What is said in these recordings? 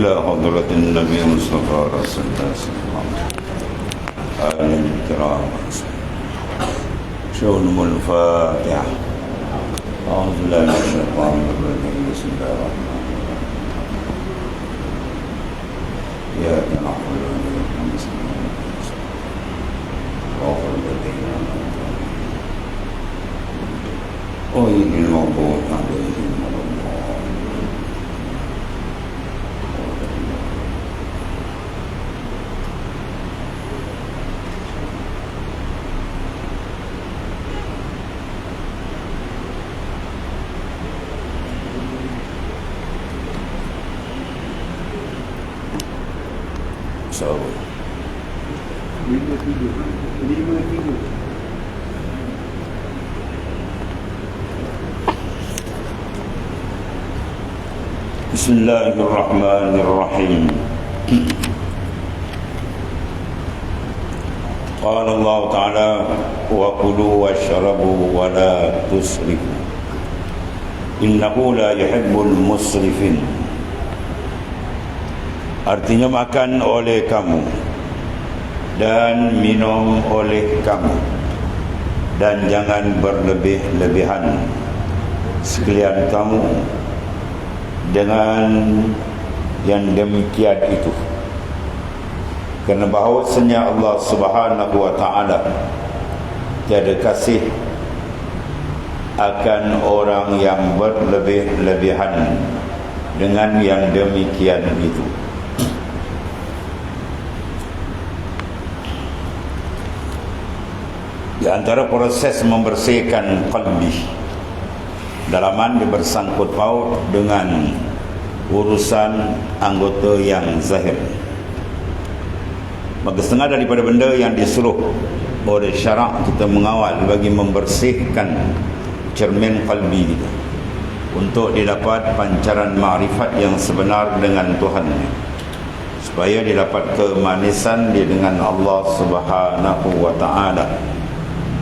إلى حضرة النبي المصطفى رسول الله صلى الله عليه وسلم آل الكرام شؤون الفاتحة. أعوذ بالله من الشيطان الرجيم. بسم الله الرحمن الرحيم. إياك نعبد وإياك نستعين صراط الذين أنعمت عليهم غير المغضوب عليهم ولا الضالين. Bismillahirrahmanirrahim. Qala Allah Ta'ala wa kulu washrabu wa la tusrifu innahu la yuhibbul musrifin. Artinya makan oleh kamu dan minum oleh kamu dan jangan berlebih-lebihan sekalian kamu dengan yang demikian itu, kerana bahawasanya Allah Subhanahu wa Ta'ala tiada kasih akan orang yang berlebih-lebihan dengan yang demikian itu. Di antara proses membersihkan qalbi dalaman dia bersangkut paut dengan urusan anggota yang zahir. Maka setengah daripada benda yang disuruh oleh syarak kita mengawal bagi membersihkan cermin qalbi kita untuk didapat pancaran ma'rifat yang sebenar dengan Tuhan, supaya didapat kemanisan dia dengan Allah Subhanahu wa Ta'ala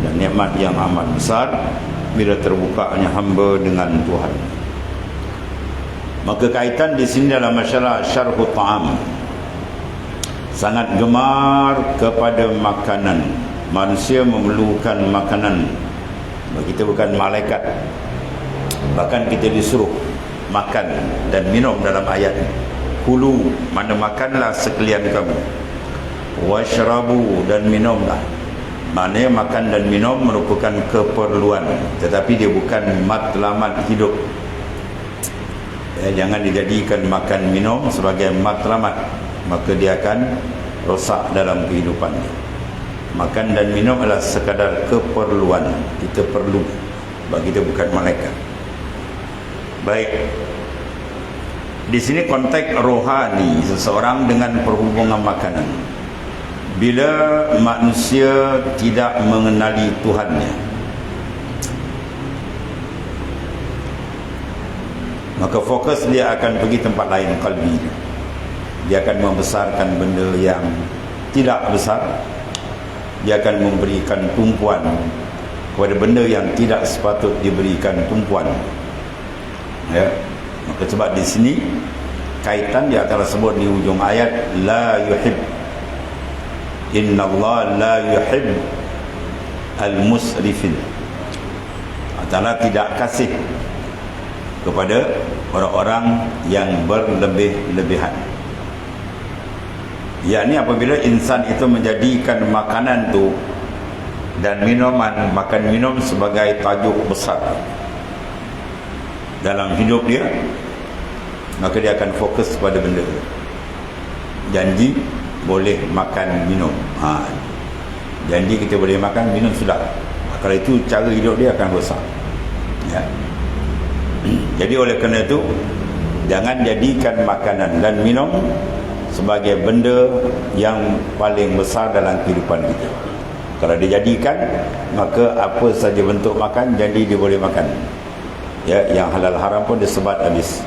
dan nikmat yang amat besar bila terbukanya hamba dengan Tuhan. Maka kaitan di sini dalam masalah syarhut ta'am, sangat gemar kepada makanan. Manusia memerlukan makanan. Kita bukan malaikat, bahkan kita disuruh makan dan minum dalam ayat ini. Kulu, mana makanlah sekalian kamu, washrabu, dan minumlah. Maknanya makan dan minum merupakan keperluan, tetapi dia bukan matlamat hidup. Jangan dijadikan makan minum sebagai matlamat, maka dia akan rosak dalam kehidupannya. Makan dan minum adalah sekadar keperluan, kita perlu, sebab kita bukan malaikat. Baik, di sini konteks rohani seseorang dengan perhubungan makanan. Bila manusia tidak mengenali Tuhannya, maka fokus dia akan pergi tempat lain, qalbi. Dia akan membesarkan benda yang tidak besar. Dia akan memberikan tumpuan kepada benda yang tidak sepatut diberikan tumpuan. Ya. Maka sebab di sini kaitan dia telah sebut di ujung ayat, la yuhib, Inna Allah la yuhib al-musrifin. Allah tidak kasih kepada orang-orang yang berlebih-lebihan. Yakni apabila insan itu menjadikan makanan tu dan minuman, makan minum sebagai tajuk besar dalam hidup dia, maka dia akan fokus pada benda itu. Janji boleh makan minum, janji kita boleh makan minum sudah. Kalau itu cara hidup dia akan rosak, ya. Jadi oleh kerana itu, jangan jadikan makanan dan minum sebagai benda yang paling besar dalam kehidupan kita. Kalau dijadikan, maka apa saja bentuk makan jadi dia boleh makan, ya. Yang halal haram pun disebat habis.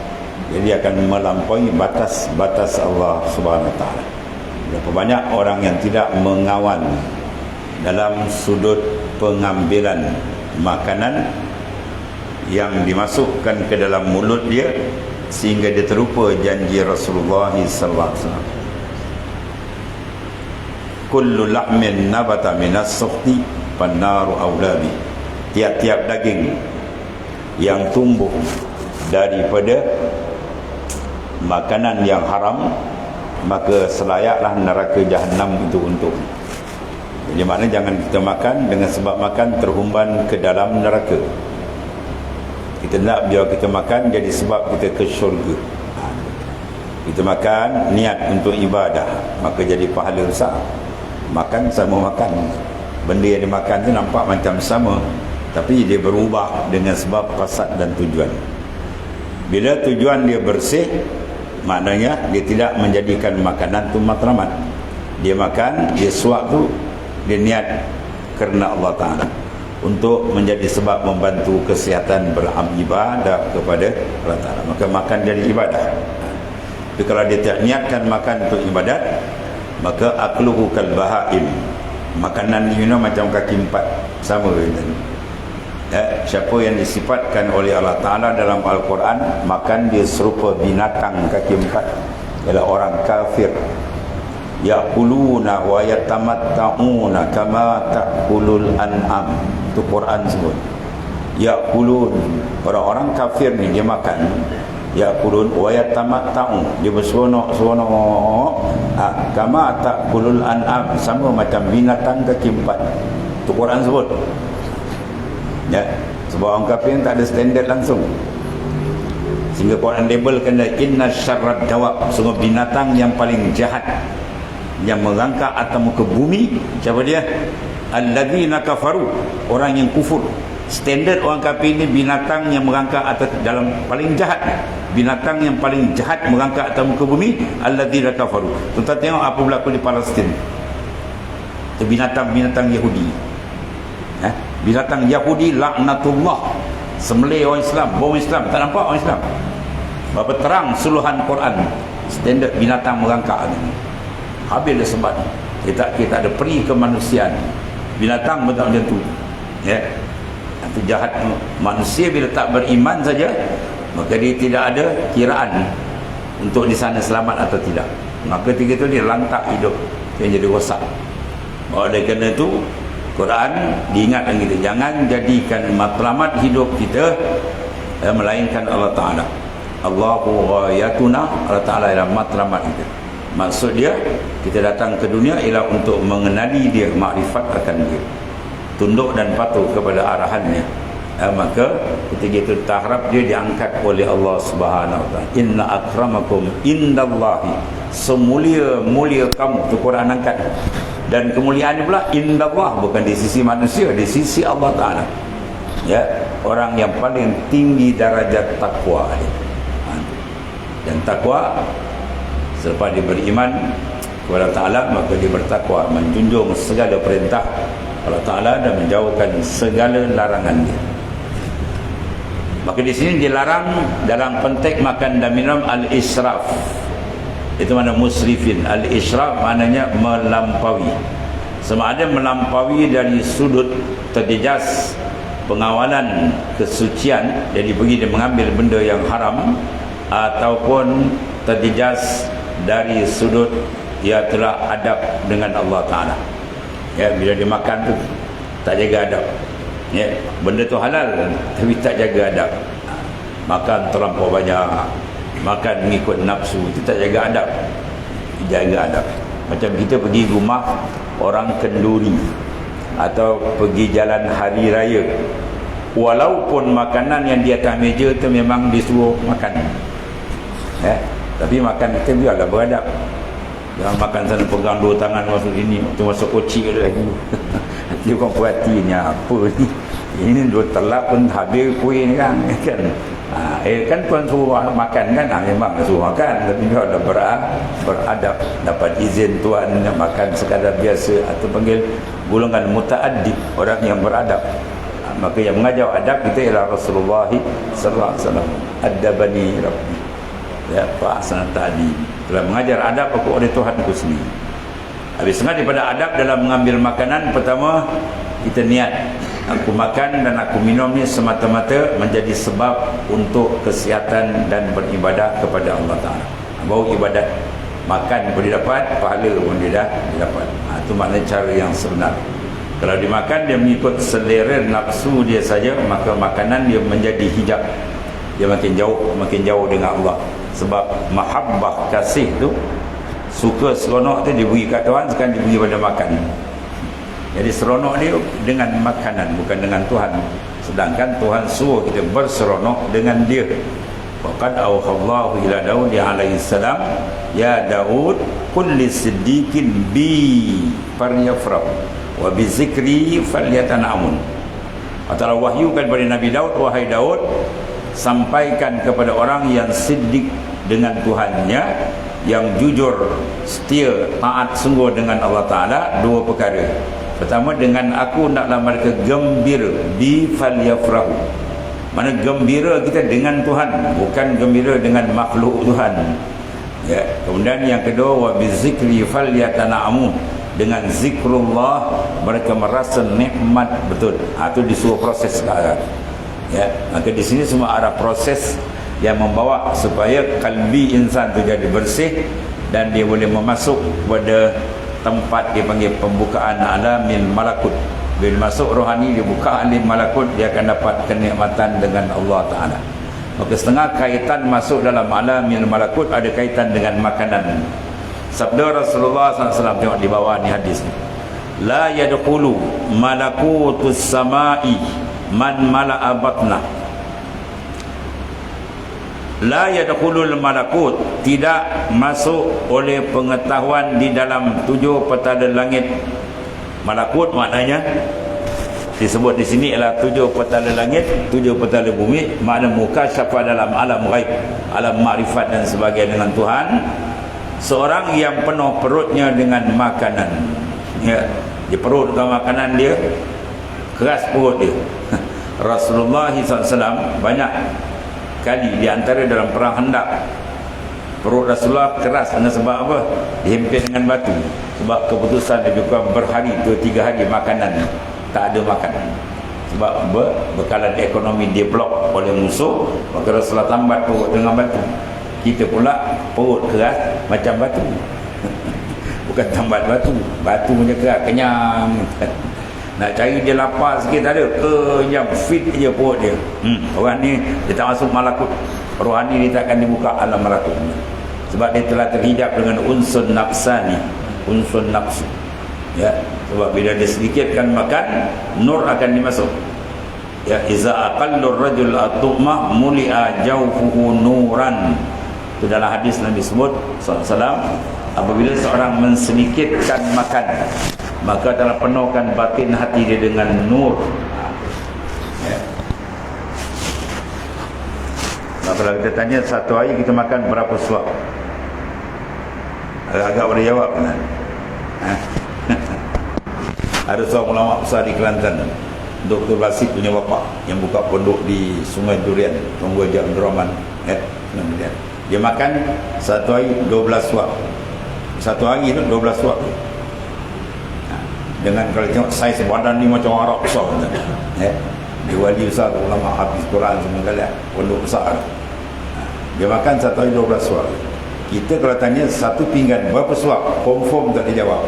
Jadi akan melampaui batas-batas Allah Subhanahu Wa Taala. Berapa banyak orang yang tidak mengawal dalam sudut pengambilan makanan yang dimasukkan ke dalam mulut dia sehingga dia terlupa janji Rasulullah sallallahu alaihi wasallam. Kullu lahmin nabata minas sukhti pannaru aulabi. Tiap-tiap daging yang tumbuh daripada makanan yang haram, maka selayaklah neraka jahanam itu untuk. Jadi maknanya jangan kita makan dengan sebab makan terhumban ke dalam neraka. Kita nak biar kita makan jadi sebab kita ke syurga. Kita makan niat untuk ibadah, maka jadi pahala besar. Makan sama makan, benda yang dimakan tu nampak macam sama, tapi dia berubah dengan sebab kasad dan tujuan. Bila tujuan dia bersih, maknanya dia tidak menjadikan makanan tu matlamat. Dia makan, dia suap tu, dia niat kerana Allah Ta'ala, untuk menjadi sebab membantu kesihatan beribadah kepada Allah Ta'ala, maka makan jadi ibadah. Tapi kalau dia tak niatkan makan untuk ibadat, maka akluhu kal bahaim, makanan ni macam kaki empat, sama kan? Siapa yang disifatkan oleh Allah Ta'ala dalam Al-Quran makan dia serupa binatang kaki empat, ialah orang kafir. Ya'kuluna wa yatamatta'una kama ta'kulul an'am, itu Quran sebut. Ya'kulun, orang-orang kafir ni dia makan. Ya'kulun wa yatamatta'un, dia berseronok-seronok, kama ta'kulul an'am, sama macam binatang kaki empat, itu Quran sebut. Ya, sebab orang kafir tak ada standard langsung, sehingga Quran labelkan inna syarrad dawab, sungguh binatang yang paling jahat yang merangkak atas muka bumi. Siapa dia? Alladzina kafaru, orang yang kufur. Standard orang kafir ni binatang yang merangkak atas, dalam paling jahat, binatang yang paling jahat merangkak atas muka bumi, alladzina kafaru. Tuan-tuan tengok apa berlaku di Palestin, binatang-binatang Yahudi. Binatang Yahudi laknatullah, sembelih orang Islam, bom Islam, tak nampak orang Islam. Berapa terang suluhan Quran, standard binatang merangkak ni. Habis dah sebat. Kita ada peri kemanusiaan. Binatang betul macam tu. Ya. Itu jahat manusia bila tak beriman saja, maka dia tidak ada kiraan untuk di sana selamat atau tidak. Maka ketika itu dia lantak hidup, dia jadi rosak. Oleh kerana itu Quran diingatkan kita, jangan jadikan matlamat hidup kita melainkan Allah Ta'ala. Allahu ghayatuna, Allah Ta'ala ialah matlamat kita. Maksud dia, kita datang ke dunia ialah untuk mengenali dia, makrifat akan dia, tunduk dan patuh kepada arahannya. Maka ketika itu kita harap dia diangkat oleh Allah Subhanahu Wa Ta'ala. Inna akramakum indallahi, semulia-mulia kamu, itu Quran angkat. Dan kemuliaan pula indallah, bukan di sisi manusia, di sisi Allah Ta'ala. Ya, orang yang paling tinggi darajat takwa dia. Dan takwa, selepas dia beriman kepada Ta'ala, maka dia bertakwa, menjunjung segala perintah Allah Ta'ala dan menjauhkan segala larangan dia. Maka di sini dilarang dalam konteks makan dan minum al-israf. Itu mana musrifin. Al-israf maknanya melampaui. Sama ada melampaui dari sudut terjejas pengawalan kesucian, jadi pergi dia mengambil benda yang haram, ataupun terjejas dari sudut ia telah adab dengan Allah Ta'ala. Ya, bila dia makan tu tak jaga adab. Ya, benda tu halal tapi tak jaga adab. Makan terlampau banyak, makan mengikut nafsu, itu tak jaga adab. Jaga adab. Macam kita pergi rumah orang kenduri atau pergi jalan hari raya, walaupun makanan yang di atas meja tu memang disuruh makan, tapi makan kita biarlah beradab. Jangan makan sana pegang dua tangan masuk sini, waktu masuk koci lagi. Nanti orang perhatinya apa ni, ini dua telak pun habis kuih ni kan. Kan tuan suruh makan kan, memang suruh makan, tapi dia ada beradab, dapat izin tuan makan sekadar biasa, atau panggil golongan muta'addib, orang yang beradab. Maka yang mengajar adab kita ialah Rasulullah sallallahu alaihi wasallam. Adabani rabbi, ya, fa ahsana ta'dim. Telah mengajar adab aku oleh Tuhanku sendiri. Habis setengah daripada adab dalam mengambil makanan, pertama kita niat Aku makan dan aku minum ni semata-mata menjadi sebab untuk kesihatan dan beribadah kepada Allah Ta'ala. Baru ibadat, makan boleh dapat, pahala pun dia dah dapat. Itu makna cara yang sebenar. Kalau dimakan dia mengikut selera nafsu dia saja, maka makanan dia menjadi hijab. Dia makin jauh dengan Allah. Sebab mahabbah, kasih tu, suka seronok tu diberi kat Tuhan, sekarang diberi pada makan. Jadi seronok dia dengan makanan, bukan dengan Tuhan. Sedangkan Tuhan suruh kita berseronok dengan dia. Waqad awhallahu ila Daud alaihi salam, ya Daud kulli siddiqin bi falyafrah wa bi zikri falyatanamun. Atau wahyukan kepada Nabi Daud, wahai Daud, sampaikan kepada orang yang siddiq dengan Tuhannya, yang jujur, setia, taat sungguh dengan Allah Ta'ala, dua perkara. Pertama, dengan aku naklah mereka gembira, bi falyafrahu. Mana gembira kita dengan Tuhan, bukan gembira dengan makhluk Tuhan. Ya. Kemudian yang kedua, wa bi zikri falyatanamu. Dengan zikrullah mereka merasa nikmat betul. Itu disuruh proses sekarang. Ya, maka di sini semua arah proses yang membawa supaya kalbi insan itu jadi bersih dan dia boleh memasuk pada tempat dia panggil pembukaan alamil malakut. Bila masuk rohani, dia buka alim malakut, dia akan dapat kenikmatan dengan Allah Ta'ala. Maka setengah kaitan masuk dalam alamil malakut ada kaitan dengan makanan. Sabda Rasulullah SAW, tengok di bawah ni hadis ni, la yadkhulu malakutus samai man mala'a batna. La yadkhulul malakut, tidak masuk oleh pengetahuan di dalam 7 petala langit. Malakut maknanya disebut di sini ialah 7 petala langit, 7 petala bumi, makna mukasyafah dalam alam ghaib, alam makrifat dan sebagainya dengan Tuhan. Seorang yang penuh perutnya dengan makanan, ya, di perut dengan makanan dia, keras perut dia. Rasulullah SAW banyak kali di antara dalam perang Khandaq, perut Rasulullah keras dengan sebab apa? Dihimpit dengan batu. Sebab keputusan dia juga berhari 2-3 hari makanan tak ada makan. Sebab bekalan ekonomi dia blok oleh musuh, maka Rasulullah tambat perut dengan batu. Kita pula perut keras macam batu. Bukan tambat batu, batu punya keras, kenyang. Nak cari dia lapar sikit tak ada, kenyang, fit je perut dia. Orang ni dia tak masuk malakut. Rohani dia tak akan dibuka alam malakut. Sebab dia telah terhidap dengan unsur nafsani, unsur nafsu. Ya, sebab bila dia sedikitkan makan, nur akan dimasuk. Ya, iza aqallur rajul at-tu'mah muli'a jawfuhu nuran. Itu dalam hadis Nabi sebut SAW, apabila seorang mensedikitkan makan, maka telah penuhkan batin hati dia dengan nur. Ya. Kalau kita tanya satu hari kita makan berapa suap, agak boleh jawab kan? Ada seorang ulama besar di Kelantan, Dr. Basit punya bapa, yang buka pondok di Sungai Durian, Tunggu Haji Abdul Rahman, dia makan satu hari 12 suap. Satu hari tu 12 suap. Dengan kalau tengok saiz badan ni macam Arab besar. Dia wali besar, ulama hafiz Quran semua kali, pondok besar. Dia makan satu hari 12 suap. Kita kalau tanya satu pinggan berapa suap, confirm tak dia jawab.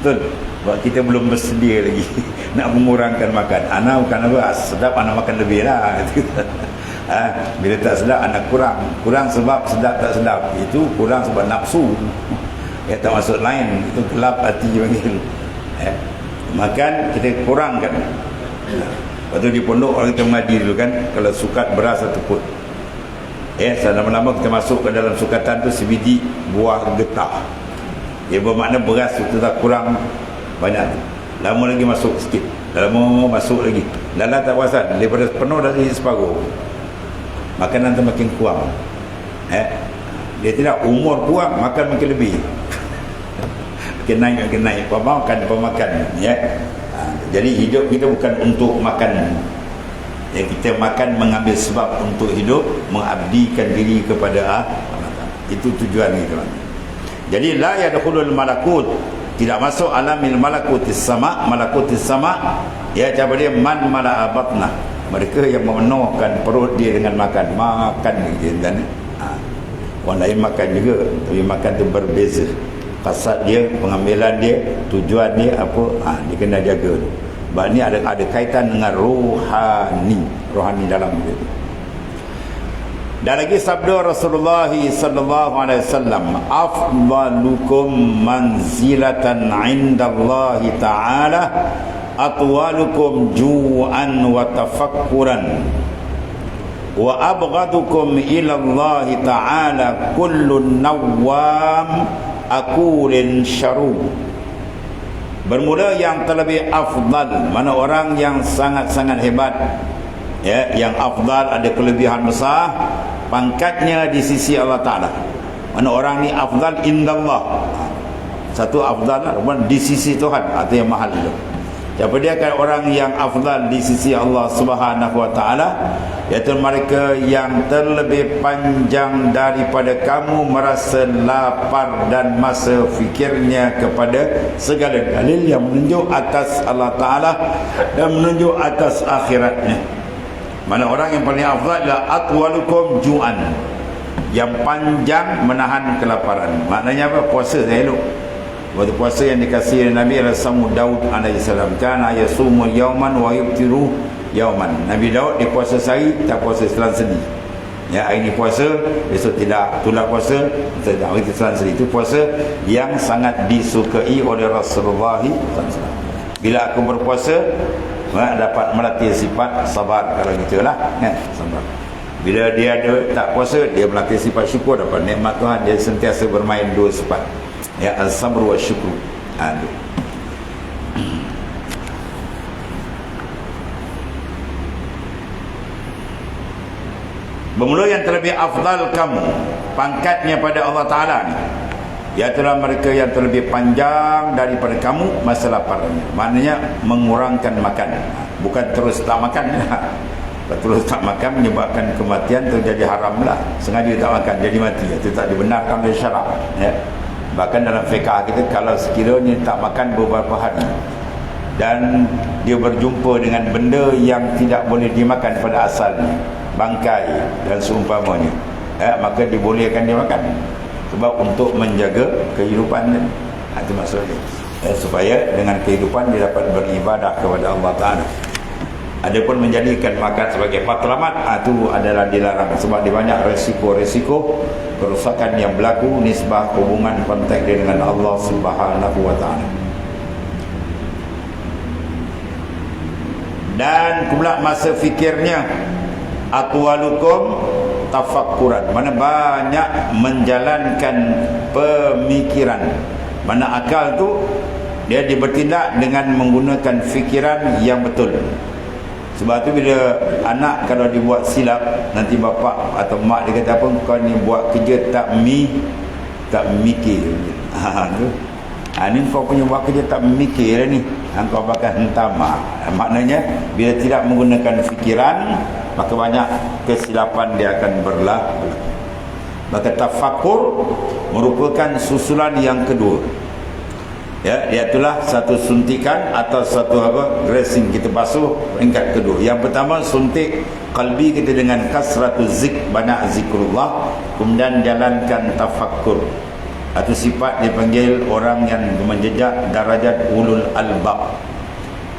Betul? Sebab kita belum bersedia lagi nak mengurangkan makan. Anak bukan apa, sedap anak makan lebih lah. Bila tak sedap anak kurang sebab sedap tak sedap, itu kurang sebab nafsu. Ya, tak masuk lain, itu gelap hati panggil. Makan kita kurangkan. Lepas tu di pondok orang kita mengaji dulu kan, kalau sukat beras satu put, lama-lama kita masuk ke dalam sukatan tu sebiji buah getah. Dia bermakna beras tu tak kurang banyak. Lama lagi masuk sikit, lama masuk lagi. Lala tak puasan, daripada penuh dari separuh, makanan tu makin kurang. Dia tidak, umur kurang, makan makin lebih. makin naik pemakan. Ya. Jadi hidup kita bukan untuk makan. Ya, kita makan mengambil sebab untuk hidup, mengabdikan diri kepada itu tujuan kita. Jadi la yadkhulul malakut, tidak masuk alamil malakutis sama. Malakutis sama Ya, cara dia man mala'a batnah. Mereka yang memenuhkan perut dia dengan makan gitu kan. Orang lain makan juga, tapi makan tu berbeza. Kasat dia, pengambilan dia, tujuan dia apa, dia kena jaga tu. Sebab ni ada kaitan dengan rohani dalam dia. Dan lagi sabda Rasulullah sallallahu alaihi wasallam, afdalukum manzilatan 'indallahi ta'ala atwalukum ju'an wa tafakkuran wa abghadukum ila Allah ta'ala kullun nawwam akulin syaru. Bermula yang terlebih afdal, mana orang yang sangat-sangat hebat, ya, yang afdal, ada kelebihan besar, pangkatnya di sisi Allah Ta'ala. Mana orang ni afdal indallah, satu afdal di sisi Tuhan atau yang mahal itu. Siapa dia kan orang yang afdal di sisi Allah Subhanahu wa Ta'ala, iaitu mereka yang terlebih panjang daripada kamu merasa lapar dan masa fikirnya kepada segala dalil yang menunjuk atas Allah Ta'ala dan menunjuk atas akhiratnya. Mana orang yang paling afdal adalah atwalukum ju'an, yang panjang menahan kelaparan. Maknanya apa? Puasa saya elok. Waktu puasa yang dikasihi Nabi adalah Samu Daud alaihissalam, kana yasumu yauman wa yuftiru yauman. Nabi Daud dia puasa sehari, tak puasa selang sendi. Ya, hari ni puasa, besok tidak, tolak puasa, tidak, hari selang sendi. Itu puasa yang sangat disukai oleh Rasulullah SAW. Bila aku berpuasa, dapat melatih sifat sabar, kalau gitulah, kan, sabar. Bila dia ada tak puasa, dia melatih sifat syukur, dapat nikmat Tuhan. Dia sentiasa bermain dua sifat, ya, al-sabr wa syukur. Bermula yang terlebih afdal kamu, pangkatnya pada Allah Ta'ala ni, iaitulah mereka yang terlebih panjang daripada kamu masa laparnya. Maknanya mengurangkan makan, bukan terus tak makan. Terus tak makan menyebabkan kematian, terjadi haram lah. Sengaja tak makan jadi mati, itu tak dibenarkan oleh syarak, ya. Bahkan dalam fiqah kita, kalau sekiranya tak makan beberapa hari dan dia berjumpa dengan benda yang tidak boleh dimakan pada asalnya, bangkai dan seumpamanya, maka dibolehkan dia makan. Sebab untuk menjaga kehidupan, itu maksudnya, supaya dengan kehidupan dia dapat beribadah kepada Allah Ta'ala. Adapun menjadikan makan sebagai matlamat, itu adalah dilarang, sebab dia banyak resiko-resiko kerusakan yang berlaku nisbah hubungan kontak dia dengan Allah Subhanahu wa Ta'ala. Dan pula masa fikirnya, atwalukum tafakkuran, mana banyak menjalankan pemikiran. Mana akal tu dia bertindak dengan menggunakan fikiran yang betul. Sebab tu bila anak kalau dibuat silap, nanti bapak atau mak dia kata apa, kau ni buat kerja tak mikir. Ni kau punya buat kerja tak mikir ni, kau bakal hentam. Maknanya bila tidak menggunakan fikiran, maka banyak kesilapan dia akan berlaku. Maka tafakkur merupakan susulan yang kedua, ya, iaitu satu suntikan atau satu dressing, kita basuh peringkat kedua. Yang pertama, suntik qalbi kita dengan kasratu banyak zikrullah, kemudian jalankan tafakkur. Atau sifat dipanggil orang yang menjejak darajat ulul albab,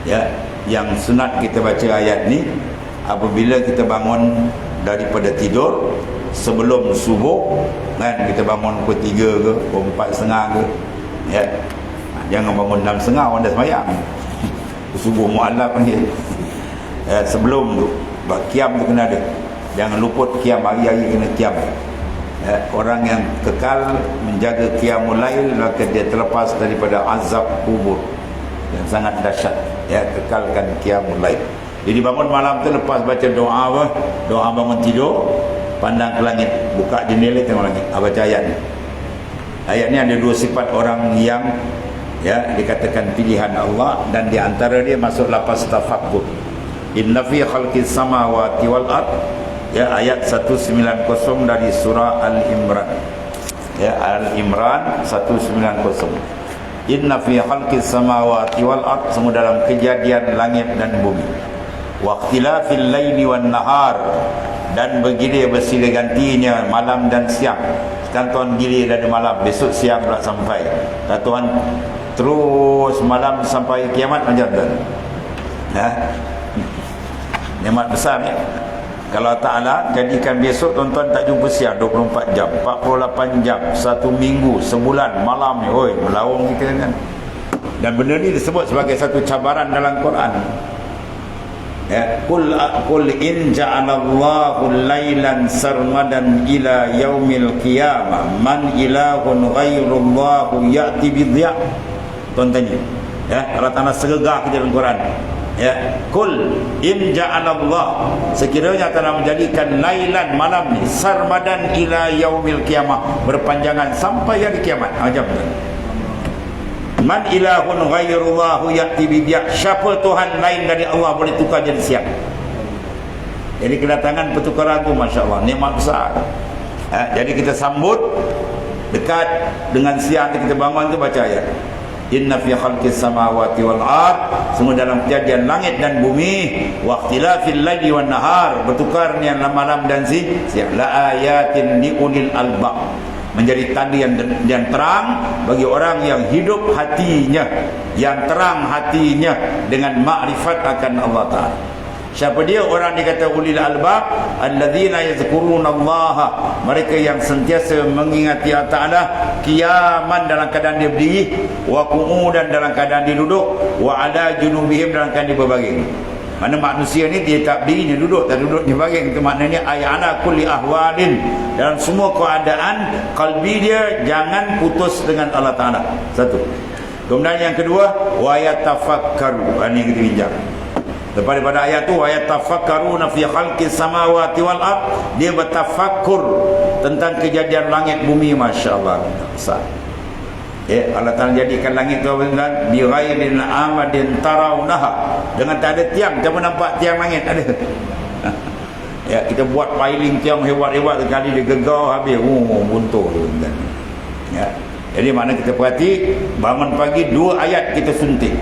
ya. Yang sunat kita baca ayat ni apabila kita bangun daripada tidur sebelum subuh, kan, kita bangun pukul 3 ke pukul 4.30 ke, ya. Jangan bangun 6.30 orang dah sembahyang. Subuh mu'allaf ni, sebelum tu kiam tu kena ada. Jangan luput kiam, hari-hari kena kiam. Orang yang kekal menjaga qiyamul lail, maka dia terlepas daripada azab kubur yang sangat dahsyat, ya. Kekalkan qiyamul lail. Jadi bangun malam tu lepas baca doa doa bangun tidur, pandang ke langit, buka jendela tengok langit, baca ayat ni. Ayat ni ada dua sifat orang yang, ya, dikatakan pilihan Allah, dan di antara dia masuk lapas tafakkur. Inna fi khalqis samawati wal ard, ya, ayat 190 dari surah Al-Imran, ya, Al-Imran 190. Inna fi khalqis samawati wal ard, semua dalam kejadian langit dan bumi. Wa ikhtilafil laili wan nahar, dan bergilir bersilih gantinya malam dan siang. Sekarang tuan gilir dari malam, besok siang pula sampai. Dan tuan terus malam sampai kiamat macam tu. Nikmat besar ni. Kalau Ta'ala jadikan besok tuan-tuan tak jumpa siang 24 jam, 48 jam, 1 minggu, sebulan, malam ni, oi, melawang kita kan. Dan benda ni disebut sebagai satu cabaran dalam Quran. Ya, qul in ja'alallahu lailan sarmadan ila yaumil qiyamah man ilahun ghairullahu ya'ti bidhiya. Tuan tanya. Ya, Allah Ta'ala segegah kita dalam Quran. Ya, kul in ja'alallah, sekiranya telah menjadikan lailan malam ni sarmadan ila yaumil qiyamah, berpanjangan sampai hari kiamat. Macam tu. Man ilahun ghairullahu ya'ti bidia, siapa Tuhan lain dari Allah boleh tukar jadi siang. Jadi kedatangan pertukaran tu masya-Allah nikmat besar. Jadi kita sambut dekat dengan siang kita bangun tu baca ayat. Inna fi khalqis samawati wal ard, semua dalam kejadian langit dan bumi, wa ikhtilafil laili wan nahar, bertukarnya malam dan siang, la ayatin li ulil albab, menjadi tanda yang terang bagi orang yang hidup hatinya, yang terang hatinya dengan makrifat akan Allah Ta'ala. Siapa dia? Orang dikata ulil albab, alladzina yazkurunallaha, mereka yang sentiasa mengingati Allah Ta'ala qiyaman, dalam keadaan dia berdiri, wa qu'udan, dalam keadaan dia duduk, wa ala junubihim, dalam keadaan dia berbaring. Mana manusia ni dia tak berdiri, dia duduk, tak duduk dia berbaring. Itu maknanya ayana kulli ahwalin, dalam semua keadaan qalbi dia jangan putus dengan Allah Ta'ala. Satu. Kemudian yang kedua, wa yatafakkaru, ini yang kita bincang. Lepas daripada ayat tu, ayat tafakkaruna fi khalqis samawati wal ard, dia bertafakkur tentang kejadian langit bumi. Masya-Allah, besar. Allah Ta'ala jadikan langit tu bi ghairin amadin tarawnaha, dengan tak ada tiang. Siapa nampak tiang langit? Ada. Ya, kita buat piling tiang hebat-hebat, sekali dia gegar habis, buntur tu kan. Ya. Jadi mana kita perhati, bangun pagi 2 ayat kita suntik.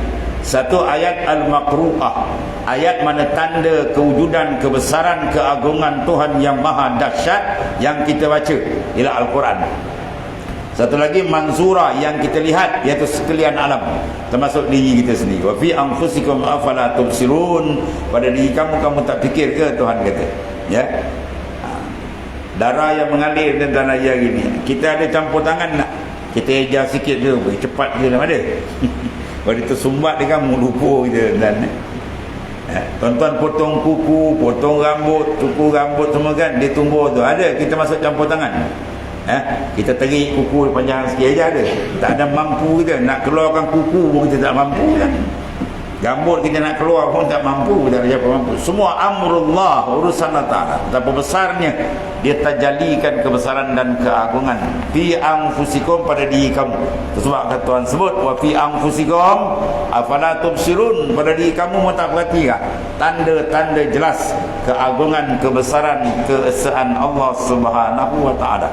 Satu ayat Al-Maqru'ah, ayat mana tanda kewujudan, kebesaran, keagungan Tuhan yang maha dahsyat yang kita baca, ialah Al-Quran. Satu lagi Manzura, yang kita lihat, iaitu sekalian alam, termasuk diri kita sendiri. Wa fi anfusikum afala tubsirun, pada diri kamu, kamu tak fikir ke? Tuhan kata. Ya, darah yang mengalir dan tanah air gini, kita ada campur tangan nak? Kita ejar sikit je, cepat je dalam ada. Kalau dia tersumbat dia kan lupa kita. Dan tuan-tuan potong kuku, potong rambut, cukur rambut semua kan, dia tumbuh tu ada, kita masuk campur tangan. Kita tarik kuku panjang sikit aja ada. Tak ada mampu kita nak keluarkan kuku pun kita tak mampu kan. Rambut kita nak keluar pun tak mampu, tak ada siapa mampu. Semua amrullah, urusan Allah Ta'ala. Betapa besarnya dia terjalikan kebesaran dan keagungan fi anfusikum, pada diri kamu. Sebab kata Tuhan sebut wa fi anfusikum afala tubsirun, pada diri kamu mau tak perhati kan tanda-tanda jelas keagungan, kebesaran, keesaan Allah Subhanahu wa Ta'ala.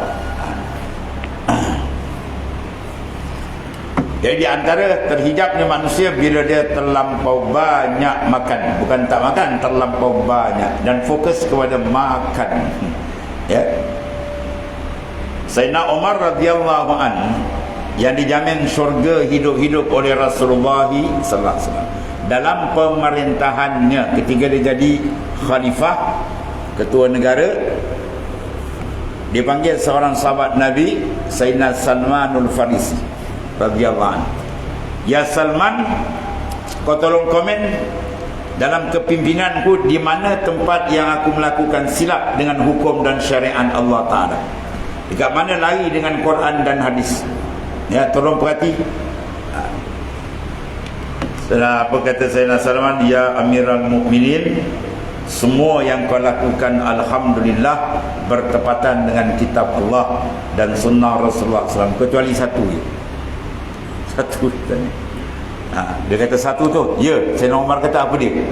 Jadi di antara terhijabnya manusia bila dia terlampau banyak makan, bukan tak makan, terlampau banyak, dan fokus kepada makan. Ya. Sayyidina Umar radhiyallahu an, yang dijamin syurga hidup-hidup oleh Rasulullah sallallahu alaihi wasallam, dalam pemerintahannya ketika dia jadi khalifah, ketua negara, dipanggil seorang sahabat Nabi, Sayyidina Salmanul Farisi radhiyallahu anhu. Ya Salman, kau tolong komen dalam kepimpinanku di mana tempat yang aku melakukan silap dengan hukum dan syariat Allah Ta'ala, dekat mana lari dengan Quran dan hadis. Ya, tolong perhati. Setelah apa kata Sayyidina Salman, ya Amirul Mukminin, semua yang kau lakukan alhamdulillah bertepatan dengan kitab Allah dan sunnah Rasulullah SAW, kecuali satu je. Satu tanya. Dia kata satu tu, ya. Sayyidina Umar kata apa dia?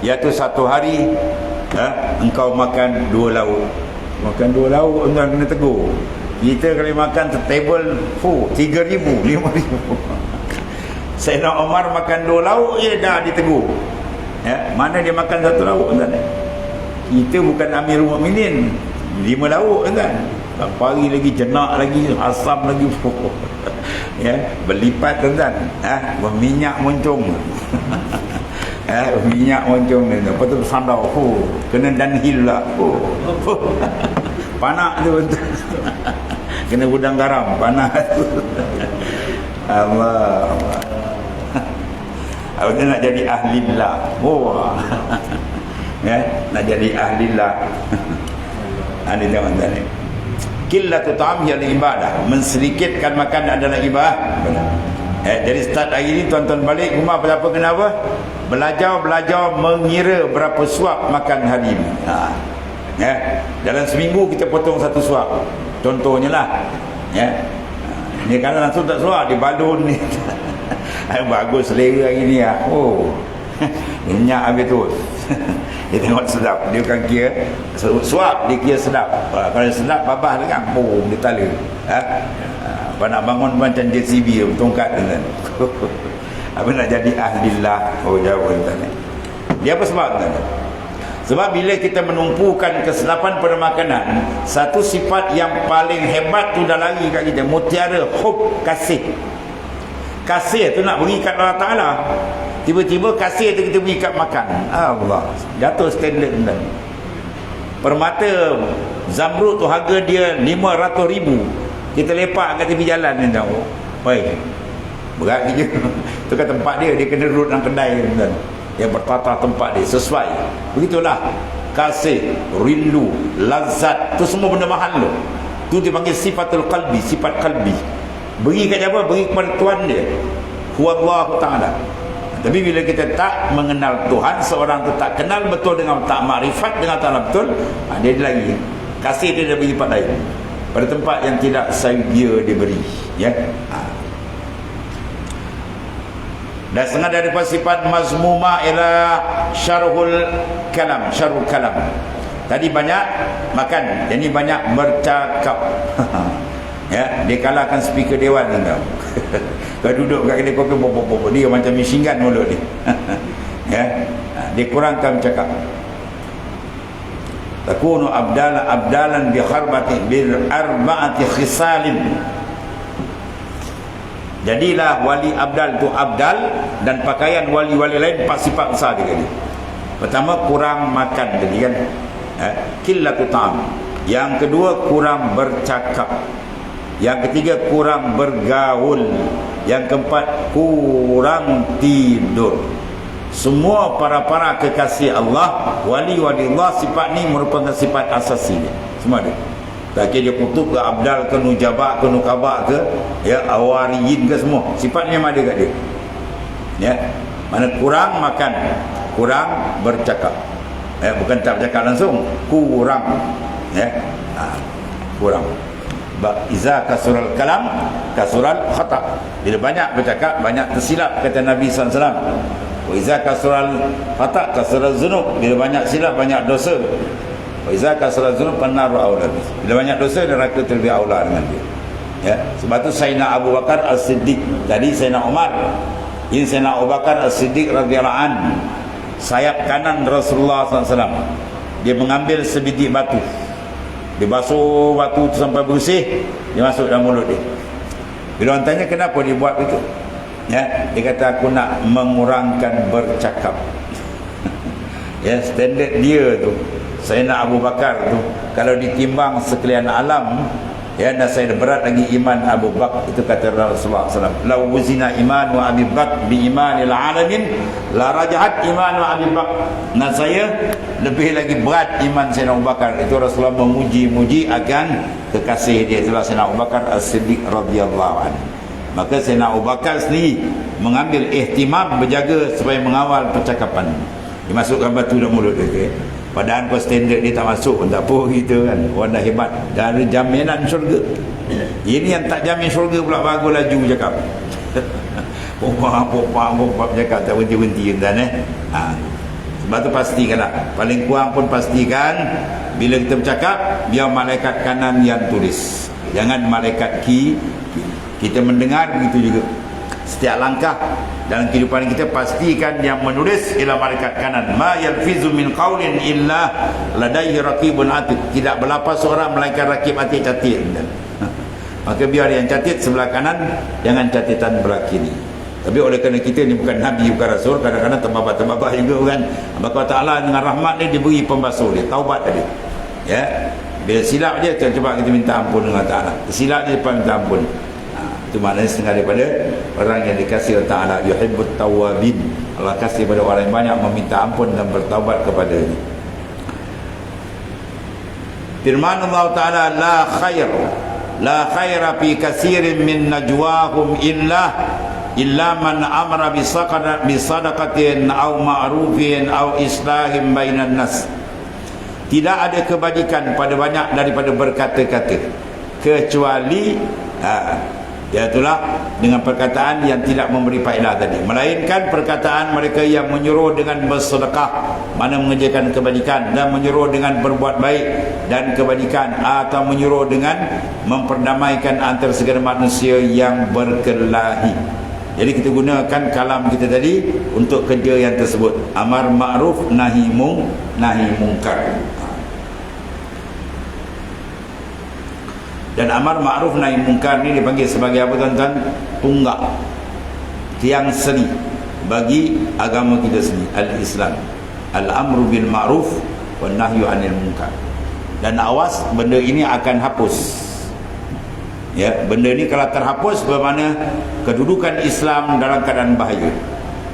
Iaitu satu hari engkau makan 2 lauk. Makan 2 lauk, engkau kena tegur. Kita kalau makan table full 3,000, 5,000. Sayyidina Umar makan 2 lauk je dah ditegur. Ya, mana dia makan 1 lauk tuan? Kita bukan Amirul Mukminin 5 lauk kan. Pari lagi, jenak lagi, asam lagi. Ya, berlipat tuan. Berminyak moncong. Minyak moncong ni. Lepas tu bersandar. Kena downhill lah. Panak tu. Kena gudang garam. Panak tu. Allah. Dia nak jadi ahlillah. Ya, nak jadi ahlillah. Ini tengok tadi. Qillatu ta'am ya ibadah. Mensedikitkan makan adalah ibadah. Jadi start hari ni tuan-tuan balik rumah apa kenapa? Belajar mengira berapa suap makan hari ini. Dalam seminggu kita potong 1 suap. Contohnya lah. Ya. Ni kan langsung tak suap di balon ni. Bagus selera hari ni ah. Minyak habis tu. Dia tengok sedap. Dia kan kira suap, dia kira sedap. Kalau sedap babah dia kan dia tala. Apa nak bangun macam JCB tongkat kan. Apa nak jadi ahlillah. Jauh kan. Dia apa sebab kan? Sebab bila kita menumpukan kesedapan pada makanan, satu sifat yang paling hebat tu dah lari kat kita, mutiara hub, kasih. Kasih tu nak beri kat Allah Ta'ala. Tiba-tiba kasih tu kita beri kat makan. Allah, jatuh standard kan. Permata zamrud tu harga dia 500,000. Kita lepak kat tepi jalan ni tahu. Baik. Berat je. Tu kan tempat dia kena duduk dalam kedai kan. Yang bertata tempat dia sesuai. Begitulah kasih, rindu, lazat, tu semua benda mahal tu. Tu dipanggil sifatul qalbi, sifat qalbi. Beri kat siapa? Beri kepada Tuhan dia. Huwallahu ta'ala. Tapi bila kita tak mengenal Tuhan, seorang tu tak kenal betul dengan tak makrifat dengan Ta'ala betul, dia lagi kasih dia dah beri tempat lain, pada tempat yang tidak sedia diberi, ya. Dan setengah daripada sifat mazmuma ialah syarhul kalam. Tadi banyak makan, jadi banyak bercakap. Ya, dia kalahkan speaker dewan ni tau. Kalau duduk kat kedai kopi dia macam machine gun mulut dia. Ya, dia kurangkan bercakap. Takunu abdalan bi kharbati bil arba'ati khisalin. Jadilah wali abdal tu abdal, dan pakaian wali-wali lain 4 sifat besar dia kata. Pertama, kurang makan tadi kan. Qillatu ta'am. Yang kedua, kurang bercakap. Yang ketiga, kurang bergaul. Yang keempat, kurang tidur. Semua para kekasih Allah, wali-wali Allah, sifat ni merupakan sifat asasi dia. Semua dia. Tak kira dia kutub ke, abdal ke, nujabak ke, nukabak ke, ya, awariyin ke, semua sifatnya memang ada kat dia. Ya, mana kurang makan, kurang bercakap. Bukan tak bercakap langsung, kurang. Ya, kurang. Iza kasural kalam kasural khata. Bila banyak bercakap, banyak tersilap, kata Nabi SAW. Iza kasural khata kasural zunub. Bila banyak silap, banyak dosa. Iza kasural zunub pannaru aula. Bila banyak dosa, neraka terlebih aula dengan dia. Ya, sebab tu Sayyidina Abu Bakar As-Siddiq, tadi Sayyidina Umar, ini Sayyidina Abu Bakar As-Siddiq radhiyallahu anhu, sayap kanan Rasulullah SAW. Dia mengambil sebidik batu, dia basuh batu tu sampai bersih, dia masuk dalam mulut dia. Bila orang tanya kenapa dia buat itu, ya, dia kata aku nak mengurangkan bercakap. Ya, standard dia tu Sayyidina Abu Bakar tu, kalau ditimbang sekalian alam, ya, nasihat berat lagi iman Abu Bakar. Itu kata Rasulullah SAW, la wuzina iman wa Abi Bakar bi imanil alamin la rajahat iman wa Abi Bakar. Nah, saya lebih lagi berat iman Sayyidina Abu Bakar. Itu Rasulullah memuji akan kekasih dia, itulah Sayyidina Abu Bakar As-Siddiq radhiyallahu anhu. Maka Sayyidina Abu Bakar sendiri mengambil ihtimam, berjaga supaya mengawal percakapan. Dimasukkan batu dalam mulut dia. Padahal kau standard dia tak masuk pun tak apa gitu kan. Orang dah hebat, dah ada jaminan syurga. Ini yang tak jamin syurga pula bagus laju bercakap. Pompak bercakap tak berhenti-henti kan. Sebab tu pastikanlah, paling kurang pun pastikan bila kita bercakap, biar malaikat kanan yang tulis, jangan malaikat kiri. Kita mendengar begitu juga. Setiap langkah dalam kehidupan kita, pastikan yang menulis ialah malaikat kanan. Ma yalfizu min qaulin illa ladaihi raqibun atid. Tidak berlapas seorang melainkan raqib atid catat. Maka biar yang catat sebelah kanan, jangan catatan belah kiri. Tapi oleh kerana kita ni bukan Nabi, bukan Rasul, kadang-kadang terbabak-terbabak juga kan. Maka Allah Ta'ala dengan rahmat dia diberi pembasuh dia, taubat tadi. Ya, bila silap dia, cuba kita minta ampun dengan Allah Ta'ala. Silap dia, minta ampun. Itu maknanya setengah daripada orang yang dikasih Allah Ta'ala. Yuhibbut tawabin. Allah kasih pada orang yang banyak meminta ampun dan bertaubat kepada dia. Firman Allah Ta'ala, la khaira fi kasirin min najwahum illa man amara bi sadaqatin aw ma'rufin aw islahin bainan nas. Tidak ada kebajikan pada banyak daripada berkata-kata kecuali iaitulah dengan perkataan yang tidak memberi faedah tadi, melainkan perkataan mereka yang menyuruh dengan bersedekah, mana mengerjakan kebajikan, dan menyuruh dengan berbuat baik dan kebajikan, atau menyuruh dengan memperdamaikan antara segala manusia yang berkelahi. Jadi kita gunakan kalam kita tadi untuk kerja yang tersebut, amar ma'ruf nahi mungkar. Dan amar ma'ruf nahi mungkar ni dipanggil sebagai apa tuan-tuan? Tunggak, tiang seri bagi agama kita sendiri, al-Islam. Al-amru bil ma'ruf wa nahyu anil munkar. Dan awas, benda ini akan hapus. Ya, benda ni kalau terhapus, bermakna kedudukan Islam dalam keadaan bahaya.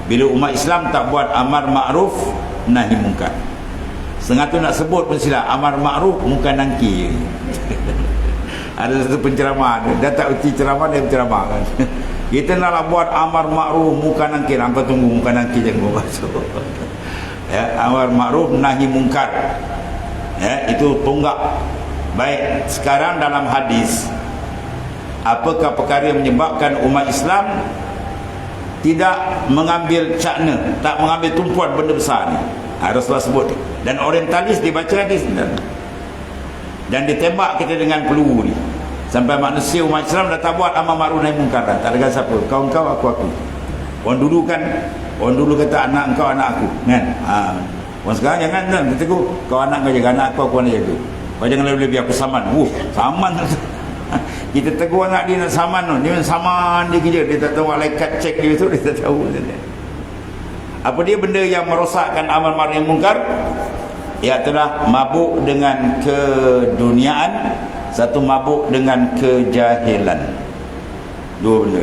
Bila umat Islam tak buat amar ma'ruf nahi mungkar. Setengah tu nak sebut pun silap, amar ma'ruf muka nangki. Ada satu penceramah, dia tak uti ceramah, dia penceramah kan. Kita nak buat amar ma'ruf muka nangki, nampak tunggu muka nangki jangan masuk. Ya, amar ma'ruf nahi mungkar. Ya, itu tunggak. Baik, sekarang dalam hadis, apakah perkara yang menyebabkan umat Islam tidak mengambil cakna, tak mengambil tumpuan benda besar ni? Rasulullah sebut. Dan orientalis dibaca hadis dan ditembak kita dengan peluru ni, sampai manusia umat Islam dah tak buat amar ma'ruf nahi mungkar. Tak ada siapa, kau aku. Orang dulu kata anak kau anak aku kan. Orang sekarang jangan kan, kita tegur kau anak kau jaga, anak aku anak jaga. Kau jangan lebih-lebih aku saman. Saman. Kita tegur anak dia nak saman tu, dia saman dia kerja, dia tak tahu malaikat cek dia tu, dia tak tahu. Apa dia benda yang merosakkan amal ma'ruf nahi mungkar? Iaitulah mabuk dengan keduniaan, satu mabuk dengan kejahilan. Dua benda.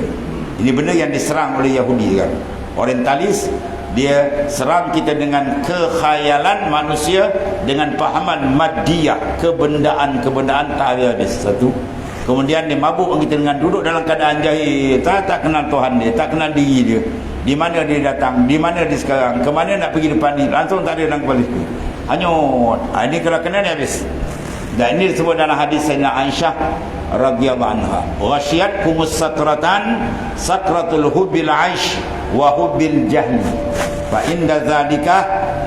Ini benda yang diserang oleh Yahudi kan. Orientalis dia serang kita dengan kekhayalan manusia, dengan pahaman maddiyah, kebendaan tak habis. Satu. Kemudian dia mabuk kita dengan duduk dalam keadaan jahil, tak kenal Tuhan dia, tak kenal diri dia. Di mana dia datang, di mana dia sekarang, ke mana nak pergi depan ni, langsung tak ada dalam kepala dia. Hanyut. Ini kalau kena ni habis. Dan ini disebut dalam hadis Sayyidina Aisyah radhiyallahu anha, "Ghasyiyatkumus sakratan, sakratul hubbil aish wa hubbil jahli. Fa inda dzalika